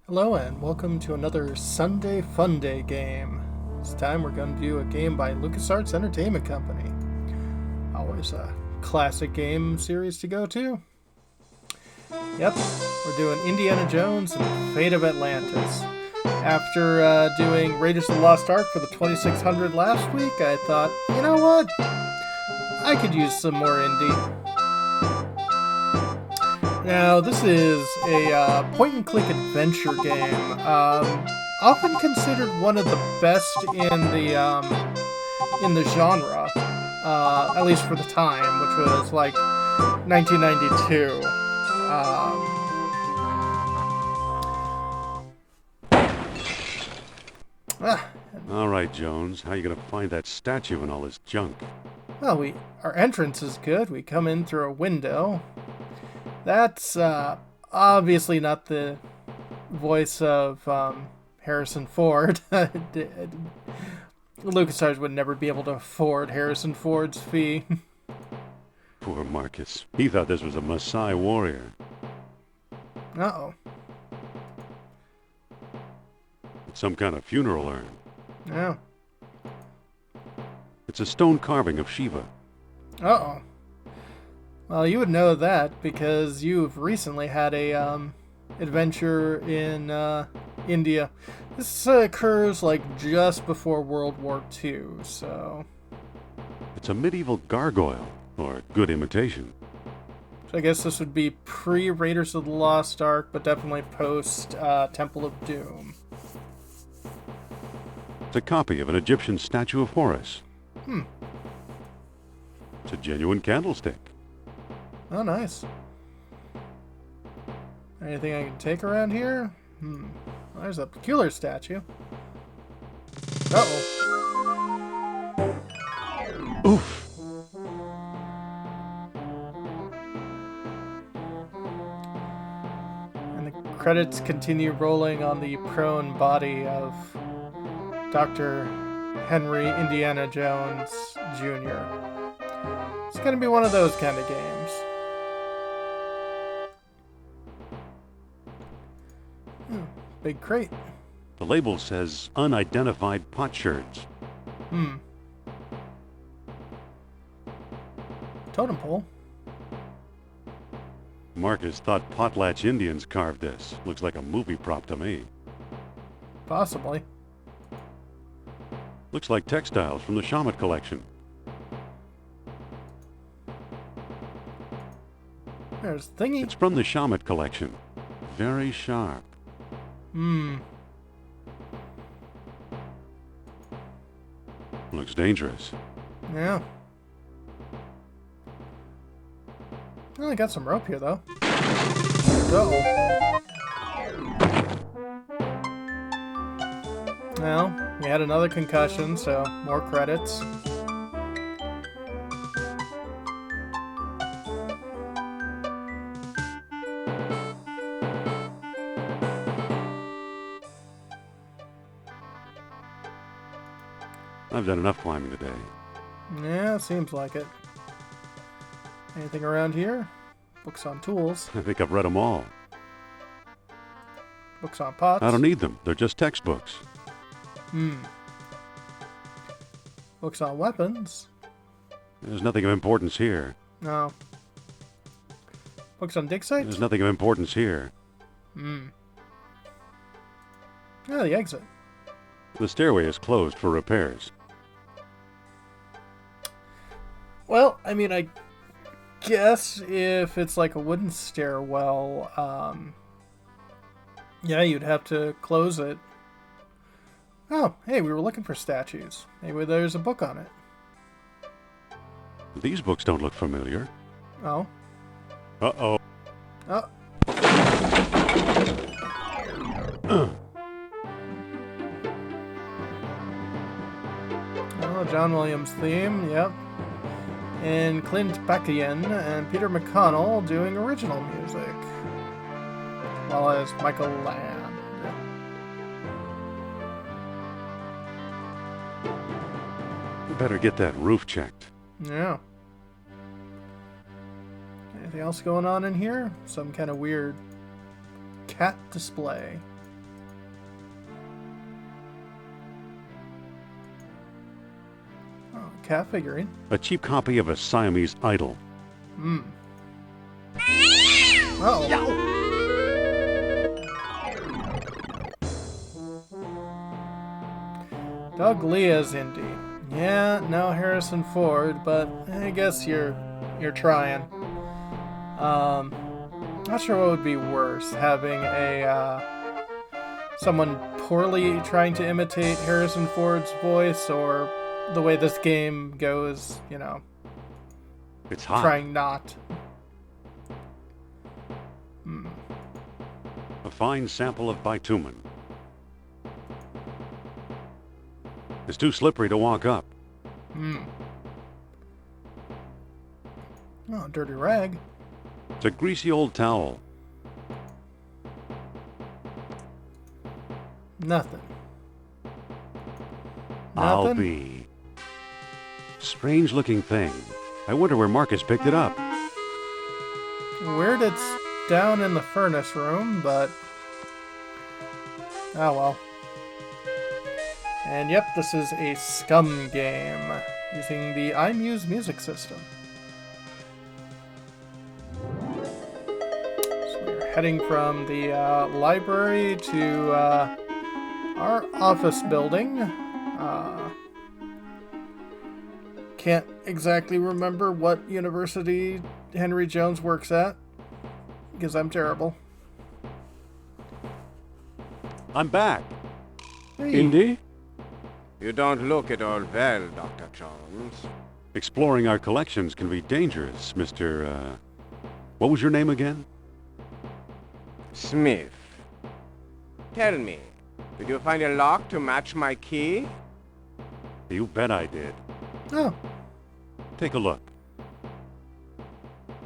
Hello and welcome to another Sunday Fun Day game. This time we're going to do a game by LucasArts Entertainment Company. Always a classic game series to go to. Yep, we're doing Indiana Jones and the Fate of Atlantis. After doing Raiders of the Lost Ark for the 2600 last week, I thought, you know what? I could use some more Indy. Now, this is a point-and-click adventure game, often considered one of the best in the genre, at least for the time, which was like 1992. All right, Jones. How you gonna find that statue and all this junk? Well, our entrance is good. We come in through a window. That's obviously not the voice of Harrison Ford. LucasArts would never be able to afford Harrison Ford's fee. Poor Marcus. He thought this was a Maasai warrior. Uh-oh. It's some kind of funeral urn. Yeah. It's a stone carving of Shiva. Uh-oh. Well, you would know that because you've recently had a adventure in India. This occurs like just before World War II, so... It's a medieval gargoyle, or a good imitation. So I guess this would be pre-Raiders of the Lost Ark, but definitely post Temple of Doom. It's a copy of an Egyptian statue of Horus. It's a genuine candlestick. Oh, nice. Anything I can take around here? There's a peculiar statue. Uh-oh. Oof! And the credits continue rolling on the prone body of Dr. Henry Indiana Jones Jr. It's going to be one of those kind of games. Big crate. The label says unidentified potsherds. Totem pole. Marcus thought potlatch Indians carved this. Looks like a movie prop to me. Possibly. Looks like textiles from the Shamet collection. There's thingy. It's from the Shamet collection. Very sharp. Looks dangerous. Yeah. Well, I got some rope here, though. Uh-oh. Well, we had another concussion, so more credits. I've done enough climbing today. Yeah, seems like it. Anything around here? Books on tools. I think I've read them all. Books on pots. I don't need them. They're just textbooks. Books on weapons. There's nothing of importance here. No. Books on dig sites? There's nothing of importance here. Oh, the exit. The stairway is closed for repairs. Well, I mean, I guess if it's like a wooden stairwell, yeah, you'd have to close it. Oh, hey, we were looking for statues. Maybe there's a book on it. These books don't look familiar. Oh. Uh-oh. Oh. Oh, John Williams theme, yep. And Clint Backian and Peter McConnell doing original music. As well as Michael Land. Better get that roof checked. Yeah. Anything else going on in here? Some kind of weird cat display. cat figurine. A cheap copy of a Siamese idol. Uh-oh. Doug Lee as Indy. Yeah, no Harrison Ford, but I guess you're trying. Not sure what would be worse, having someone poorly trying to imitate Harrison Ford's voice, or the way this game goes, It's hot. trying not. A fine sample of bitumen. It's too slippery to walk up. Oh, dirty rag. It's a greasy old towel. Nothing. I'll be. Strange looking thing. I wonder where Marcus picked it up. Weird it's down in the furnace room, but... oh well. And yep, this is a Scum game, using the iMuse music system. So we're heading from the library to our office building. Can't exactly remember what university Henry Jones works at, because I'm terrible. I'm back. Hey. Indy? You don't look at all well, Dr. Jones. Exploring our collections can be dangerous, Mr. What was your name again? Smith. Tell me, did you find a lock to match my key? You bet I did. Oh, Take a look.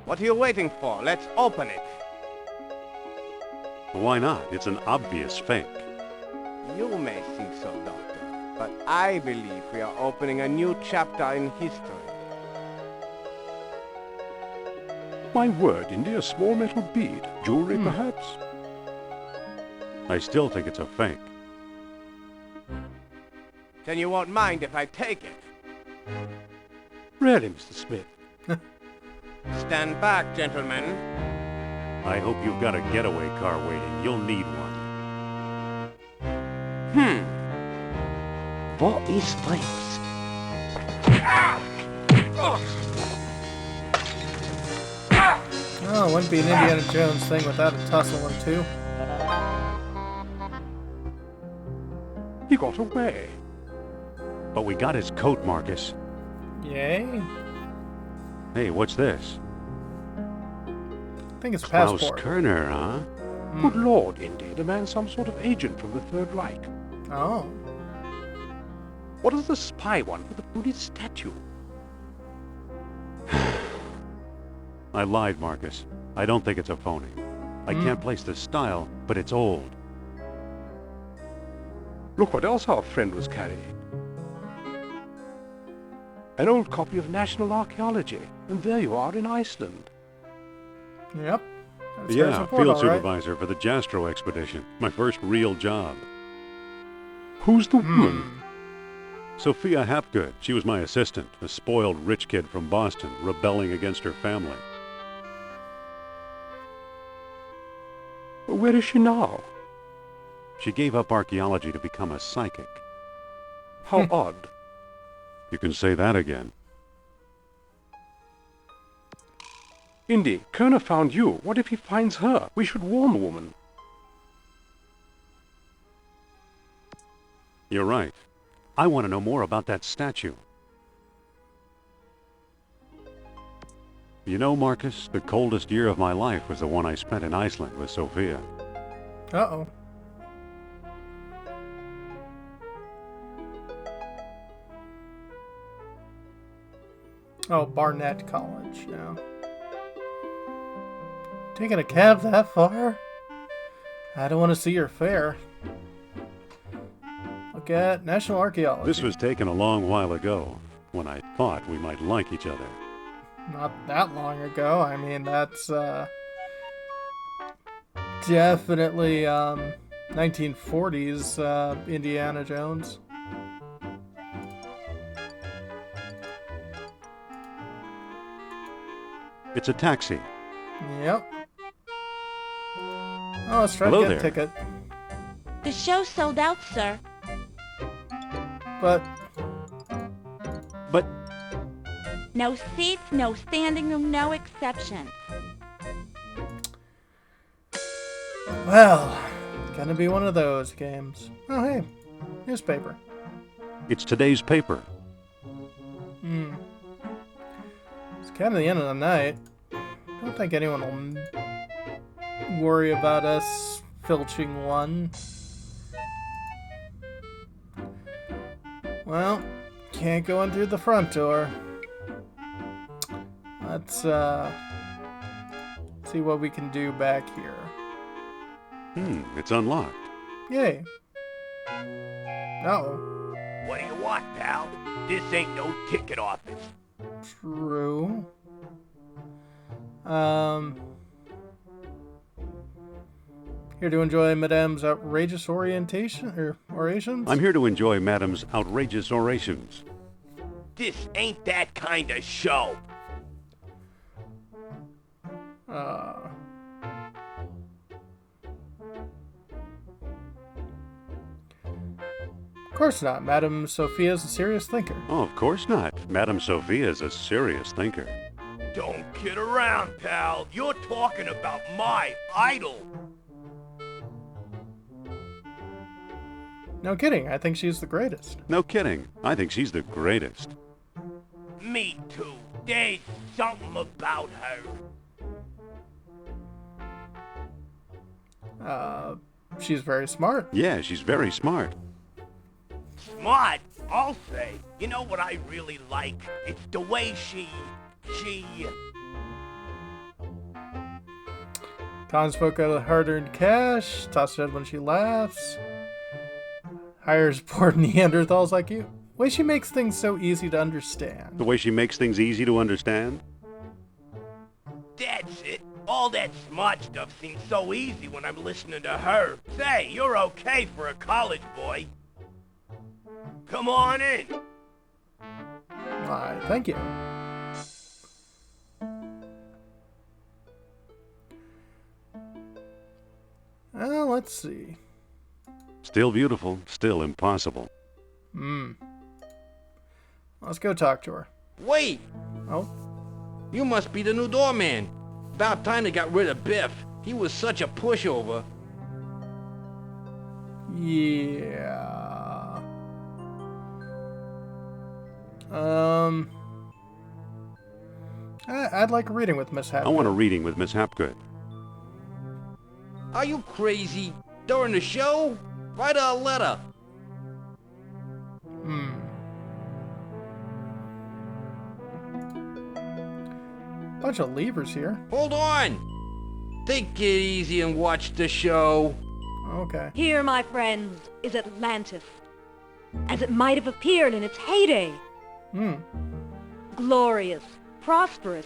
What are you waiting for? Let's open it. Why not? It's an obvious fake. You may think so, Doctor, but I believe we are opening a new chapter in history. My word, Indy, a small metal bead. Jewelry, perhaps? I still think it's a fake. Then you won't mind if I take it. Really, Mr. Smith? Stand back, gentlemen. I hope you've got a getaway car waiting. You'll need one. What is this? oh, it wouldn't be an Indiana Jones thing without a tussle or two. He got away. But we got his coat, Marcus. Yay. Hey, what's this? I think it's Klaus passport. Kerner, huh? Good Lord, Indy, the man's some sort of agent from the Third Reich. Oh. What does the spy want with the Buddhist statue? I lied, Marcus. I don't think it's a phony. I can't place the style, but it's old. Look what else our friend was carrying. An old copy of National Archaeology. And there you are in Iceland. Yep. That's Yeah, Harrison Ford, field all right. supervisor for the Jastro expedition. My first real job. Who's the woman? Sophia Hapgood. She was my assistant, a spoiled rich kid from Boston, rebelling against her family. Where is she now? She gave up archaeology to become a psychic. How odd. You can say that again. Indy, Kerner found you. What if he finds her? We should warn the woman. You're right. I want to know more about that statue. You know, Marcus, the coldest year of my life was the one I spent in Iceland with Sophia. Uh-oh. Oh, Barnett College, yeah. Taking a cab that far? I don't want to see your fare. Look at National Archaeology. This was taken a long while ago, when I thought we might like each other. Not that long ago. I mean, that's definitely 1940s Indiana Jones. It's a taxi. Yep. Oh, let's try Hello to get a there. ticket. The show's sold out, sir. But, But No seats, no standing room, no exceptions. well, gonna be one of those games. Oh, hey, newspaper. it's today's paper. It's kind of the end of the night. Don't think anyone will worry about us filching one. Well, can't go in through the front door. Let's see what we can do back here. It's unlocked. Yay. Uh-oh. What do you want, pal? This ain't no ticket office. True. Here to enjoy Madame's outrageous orations? I'm here to enjoy Madam's outrageous orations. This ain't that kind of show. Of course not. Madame Sophia's a serious thinker. Oh, of course not. Madam Sophia is a serious thinker. Don't kid around, pal. You're talking about my idol. No kidding. I think she's the greatest. No kidding. I think she's the greatest. Me too. There's something about her. She's very smart. Yeah, she's very smart. Smart, I'll say. You know what I really like? It's the way she... Townsfolk out of hard-earned cash. Tosses head when she laughs. Hires poor Neanderthals like you. Way she makes things so easy to understand. The way she makes things easy to understand. That's it. All that smart stuff seems so easy when I'm listening to her. Say, you're okay for a college boy. Come on in. Why, thank you. Well, let's see. Still beautiful, still impossible. Let's go talk to her. Wait! Oh, You must be the new doorman. About time they got rid of Biff. He was such a pushover. yeah. I'd like a reading with Miss I Hapgood. want a reading with Miss Hapgood. Are you crazy? During the show? Write her a letter. Bunch of levers here. Hold on! Take it easy and watch the show. Okay. Here, my friends, is Atlantis, as it might have appeared in its heyday. Glorious, prosperous,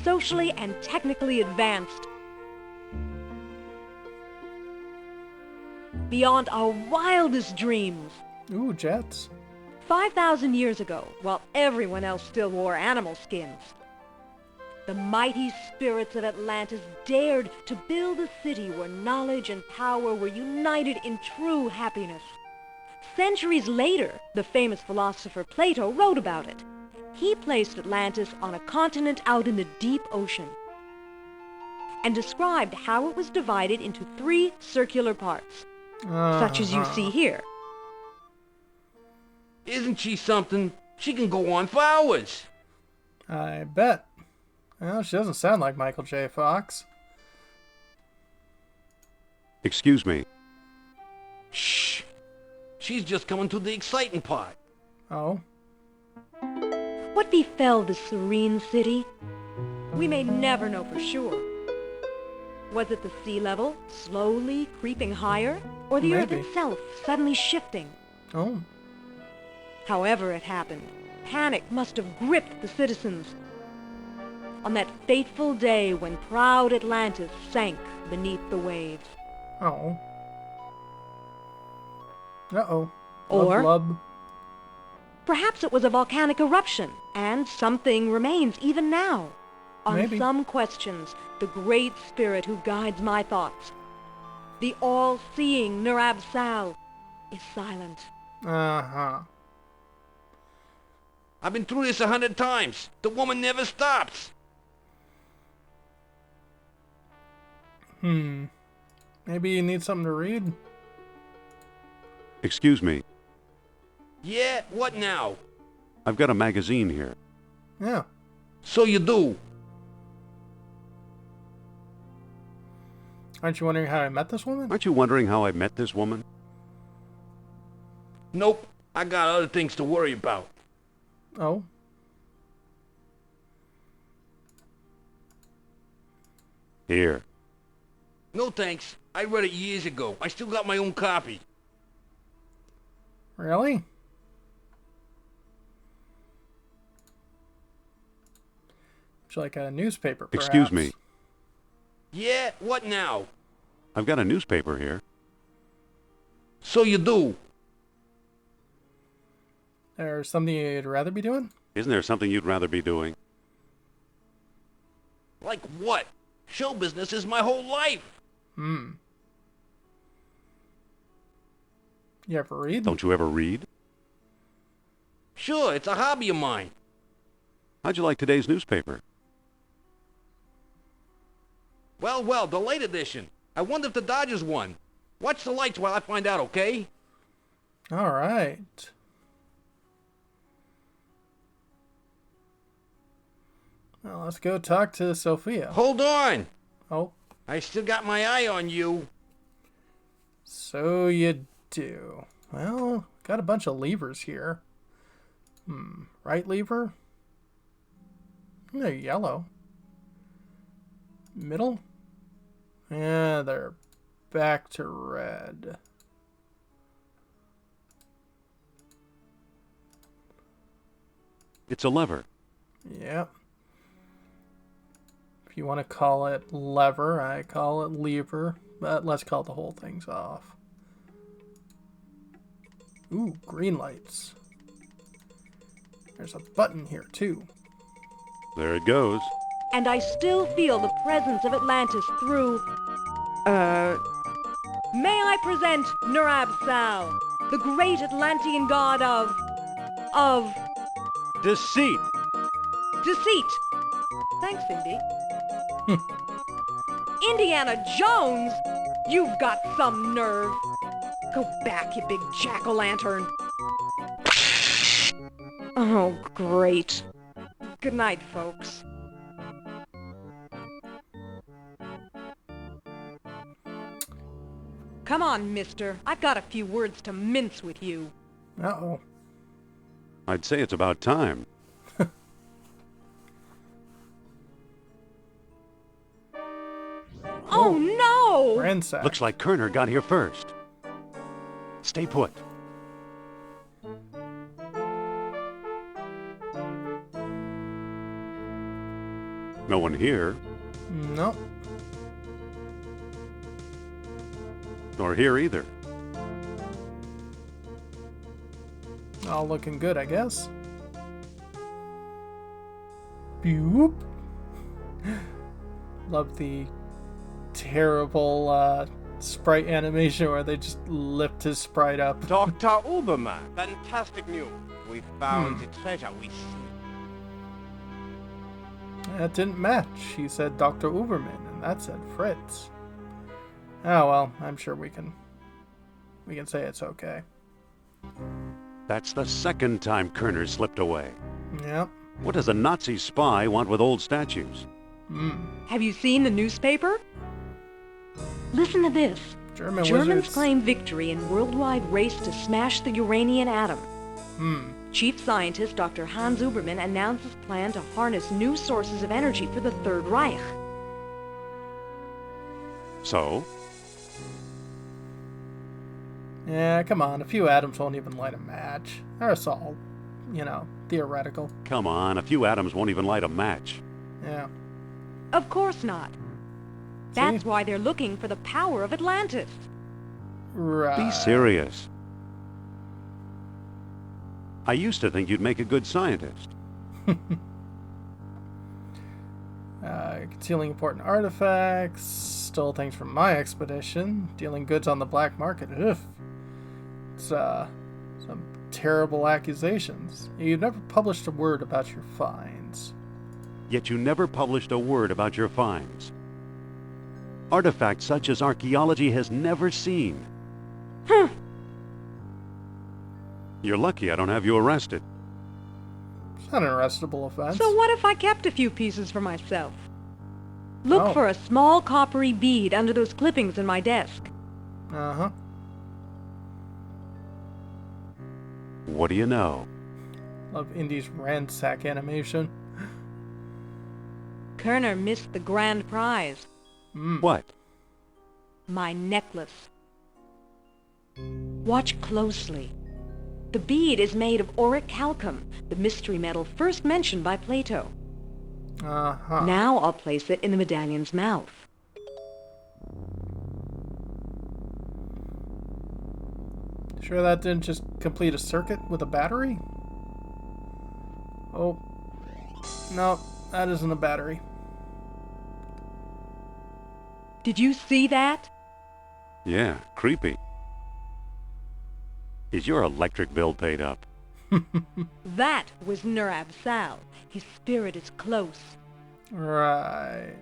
socially and technically advanced. Beyond our wildest dreams. Ooh, jets. 5,000 years ago, while everyone else still wore animal skins, the mighty spirits of Atlantis dared to build a city where knowledge and power were united in true happiness. Centuries later, the famous philosopher Plato wrote about it. He placed Atlantis on a continent out in the deep ocean and described how it was divided into 3 circular parts, such as you see here. Isn't she something? She can go on for hours. I bet. Well, she doesn't sound like Michael J. Fox. Excuse me. Shh. She's just coming to the exciting part. Oh. What befell this serene city? We may never know for sure. Was it the sea level slowly creeping higher, or the earth Maybe. itself suddenly shifting? Oh. However it happened, panic must have gripped the citizens on that fateful day when proud Atlantis sank beneath the waves. Oh. Uh-oh. Or- Blub. Perhaps it was a volcanic eruption, and something remains even now. On Maybe. some questions, the great spirit who guides my thoughts, the all-seeing Nurab Sal, is silent. Uh-huh. I've been through this 100 times. The woman never stops. Maybe you need something to read? Excuse me. Yeah, what now? I've got a magazine here. Yeah. So you do. Aren't you wondering how I met this woman? Aren't you wondering how I met this woman? Nope. I got other things to worry about. Oh. Here. No thanks. I read it years ago. I still got my own copy. Really? Would you like a newspaper, perhaps? Excuse me. Yeah, what now? I've got a newspaper here. So you do. There's something you'd rather be doing? Isn't there something you'd rather be doing? Like what? Show business is my whole life. You ever read? Don't you ever read? Sure, it's a hobby of mine. How'd you like today's newspaper? Well, the late edition. I wonder if the Dodgers won. Watch the lights while I find out, okay? All right. Well, let's go talk to Sophia. Hold on. Oh, I still got my eye on you. so you do. Well, got a bunch of levers here. Right lever? They're yellow. Middle? Yeah, they're back to red. It's a lever. Yep. If you want to call it lever, I call it lever. But let's call the whole things off. Ooh, green lights. There's a button here, too. There it goes. And I still feel the presence of Atlantis through... May I present Nurab Sal, the great Atlantean god of Deceit. deceit. Thanks, Indy. Indiana Jones? You've got some nerve. Go back, you big jack-o'-lantern. Oh, great. Good night, folks. Come on, mister. I've got a few words to mince with you. Uh-oh. I'd say it's about time. Oh, no! Ransack. Looks like Kerner got here first. Stay put. No one here, Nope. nor here either. All looking good, I guess. Boop. Love the terrible sprite animation where they just lift his sprite up. Dr. Uberman. Fantastic news. We found the treasure we seek. That didn't match. He said Dr. Uberman, and that said Fritz. Oh well, I'm sure we can say it's okay. That's the second time Kerner slipped away. Yep. What does a Nazi spy want with old statues? Have you seen the newspaper? Listen to this. Germans Germans claim victory in worldwide race to smash the uranium atom. Chief scientist Dr. Hans Uberman announces plan to harness new sources of energy for the Third Reich. So? Yeah, come on. A few atoms won't even light a match. That's all, theoretical. Come on, a few atoms won't even light a match. Yeah. Of course not. That's See? why they're looking for the power of Atlantis. Right. Be serious. I used to think you'd make a good scientist. Concealing important artifacts, stole things from my expedition, dealing goods on the black market. Ugh. It's some terrible accusations. You've never published a word about your finds. Yet you never published a word about your finds. Artifacts such as archaeology has never seen. You're lucky I don't have you arrested. It's not an arrestable offense. So what if I kept a few pieces for myself? Look Oh. for a small coppery bead under those clippings in my desk. Uh-huh. What do you know? Love Indy's ransack animation. Kerner missed the grand prize, What? my necklace. Watch closely. The bead is made of orichalcum, the mystery metal first mentioned by Plato. Uh-huh. Now I'll place it in the medallion's mouth. Sure that didn't just complete a circuit with a battery? Oh. No, that isn't a battery. Did you see that? Yeah, creepy. Is your electric bill paid up? That was Nurab Sal. His spirit is close. Right.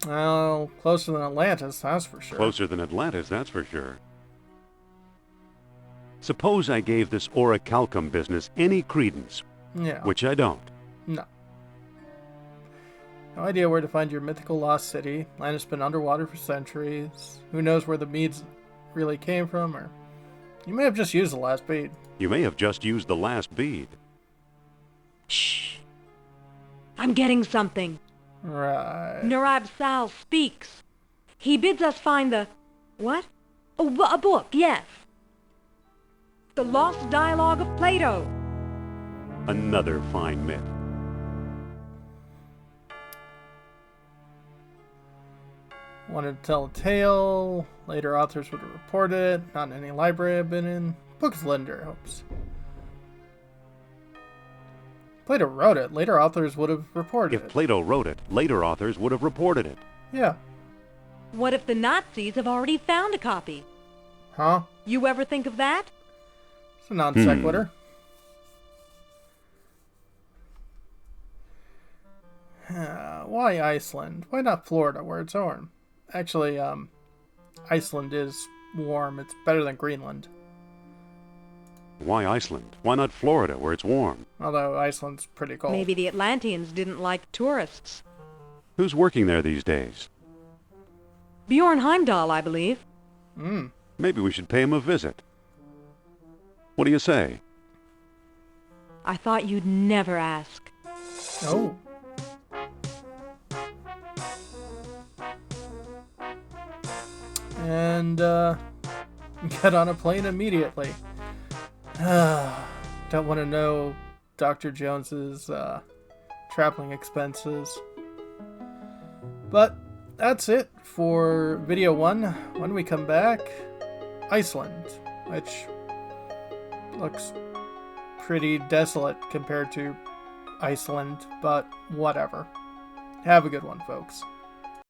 Well, closer than Atlantis, that's for sure. Closer than Atlantis, that's for sure. Suppose I gave this orichalcum business any credence, Yeah. which I don't. No. No idea where to find your mythical lost city. Land has been underwater for centuries. Who knows where the meads really came from, or you may have just used the last bead. You may have just used the last bead. Shh. I'm getting something. Right. Nurab Sal speaks. He bids us find the... What? Oh, a book, yes. The Lost Dialogue of Plato. Another fine myth. Wanted to tell a tale. Later authors would have reported it. Not in any library I've been in. Book's lender hopes. Plato wrote it. Later authors would have reported If it. Plato wrote it, later authors would have reported it. Yeah. What if the Nazis have already found a copy? Huh? You ever think of that? It's a non sequitur. Why Iceland? Why not Florida, where it's warm? Actually, Iceland is warm. It's better than Greenland. Why Iceland? Why not Florida, where it's warm? Although Iceland's pretty cold. Maybe the Atlanteans didn't like tourists. Who's working there these days? Bjorn Heimdall, I believe. Maybe we should pay him a visit. What do you say? I thought you'd never ask. Oh. And, get on a plane immediately. Don't want to know Dr. Jones's, traveling expenses. But that's it for video 1. When we come back, Iceland, which looks pretty desolate compared to Iceland, but whatever. Have a good one, folks.